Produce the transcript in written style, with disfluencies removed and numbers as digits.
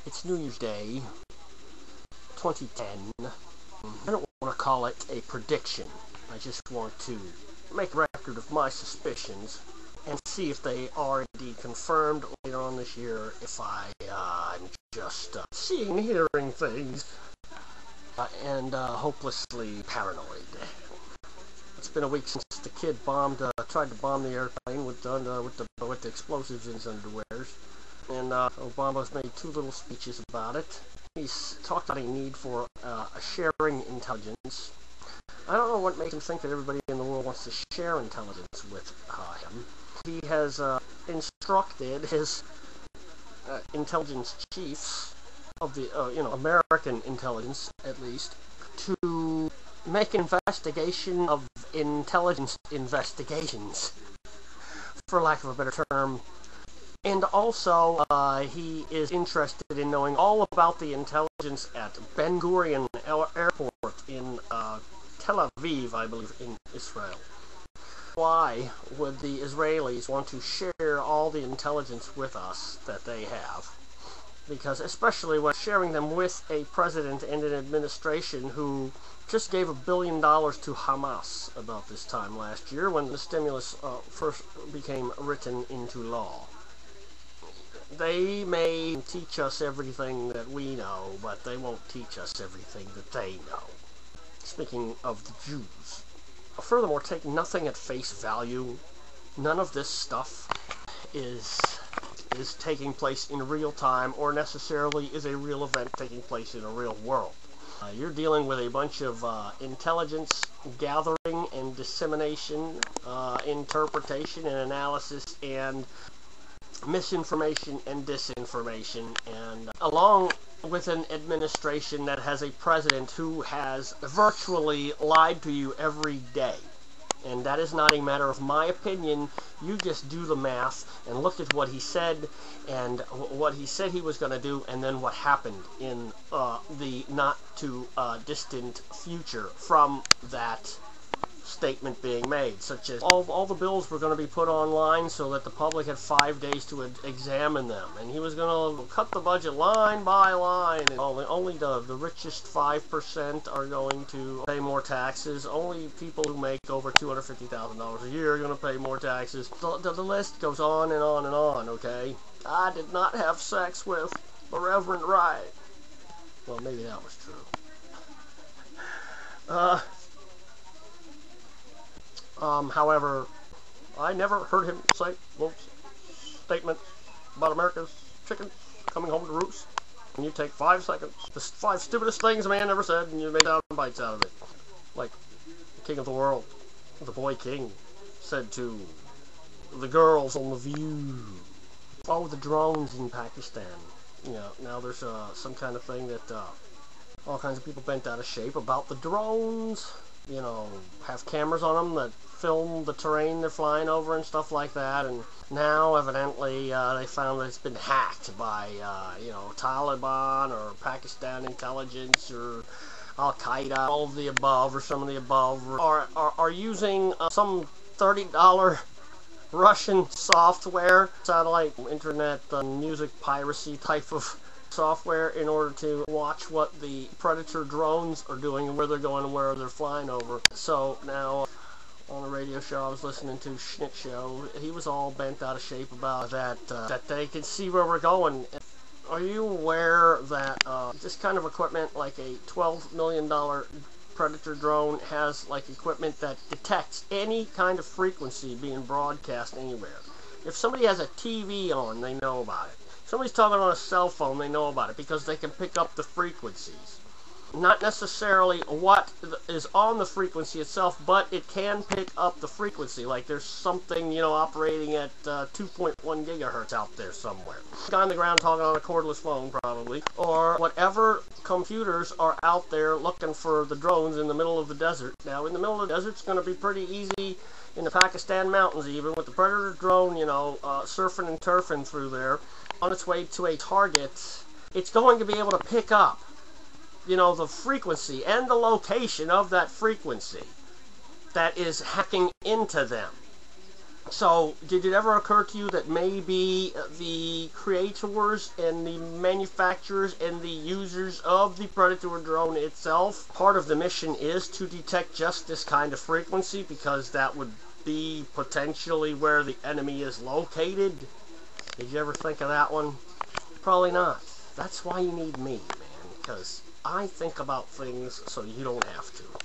It's New Year's Day, 2010. I don't want to call it a prediction. I just want to make a record of my suspicions and see if they are indeed confirmed later on this year, if I'm just seeing and hearing things and hopelessly paranoid. It's been a week since the kid tried to bomb the airplane with the explosives in his underwears, and Obama's made 2 little speeches about it. He's talked about a need for sharing intelligence. I don't know what makes him think that everybody in the world wants to share intelligence with him. He has instructed his intelligence chiefs of the American intelligence, at least, to make an investigation of intelligence investigations, for lack of a better term. And also, he is interested in knowing all about the intelligence at Ben Gurion Airport in Tel Aviv, I believe, in Israel. Why would the Israelis want to share all the intelligence with us that they have? Because especially when sharing them with a president and an administration who just gave $1 billion to Hamas about this time last year when the stimulus first became written into law. They may teach us everything that we know, but they won't teach us everything that they know. Speaking of the Jews. Furthermore, take nothing at face value. None of this stuff is taking place in real time, or necessarily is a real event taking place in a real world. You're dealing with a bunch of intelligence gathering and dissemination, interpretation and analysis, and misinformation and disinformation, and along with an administration that has a president who has virtually lied to you every day. And that is not a matter of my opinion. You just do the math and look at what he said and what he said he was going to do, and then what happened in the not too distant future from that statement being made, such as all the bills were going to be put online so that the public had 5 days to examine them, and he was going to cut the budget line by line, and only the richest 5% are going to pay more taxes. Only people who make over $250,000 a year are going to pay more taxes. The list goes on and on and on, okay? I did not have sex with the Reverend Wright. Well, maybe that was true. However, I never heard him say those statements about America's chickens coming home to roost. And you take 5 seconds, the 5 stupidest things a man ever said, and you made out bites out of it. Like the king of the world, the boy king, said to the girls on The View. Oh, the drones in Pakistan. You know, now there's some kind of thing that all kinds of people bent out of shape about the drones. You know, have cameras on them that film the terrain they're flying over and stuff like that, and now evidently they found that it's been hacked by Taliban or Pakistan intelligence or Al-Qaeda, all of the above or some of the above, are using some $30 Russian software, satellite, internet, music piracy type of software, in order to watch what the Predator drones are doing and where they're going and where they're flying over. So now, on the radio show I was listening to, Schnitt Show, he was all bent out of shape about that they can see where we're going. Are you aware that this kind of equipment, like a $12 million Predator drone, has like equipment that detects any kind of frequency being broadcast anywhere? If somebody has a TV on, they know about it. Somebody's talking on a cell phone, they know about it, because they can pick up the frequencies. Not necessarily what is on the frequency itself, but it can pick up the frequency. Like there's something, operating at 2.1 gigahertz out there somewhere. Guy on the ground talking on a cordless phone, probably. Or whatever computers are out there looking for the drones in the middle of the desert. Now, in the middle of the desert, it's going to be pretty easy in the Pakistan mountains, even, with the Predator drone, surfing and turfing through there on its way to a target. It's going to be able to pick up the frequency and the location of that frequency that is hacking into them So, did it ever occur to you that maybe the creators and the manufacturers and the users of the Predator drone itself, part of the mission is to detect just this kind of frequency, because that would be potentially where the enemy is located? Did you ever think of that one? Probably not. That's why you need me, man, because I think about things so you don't have to.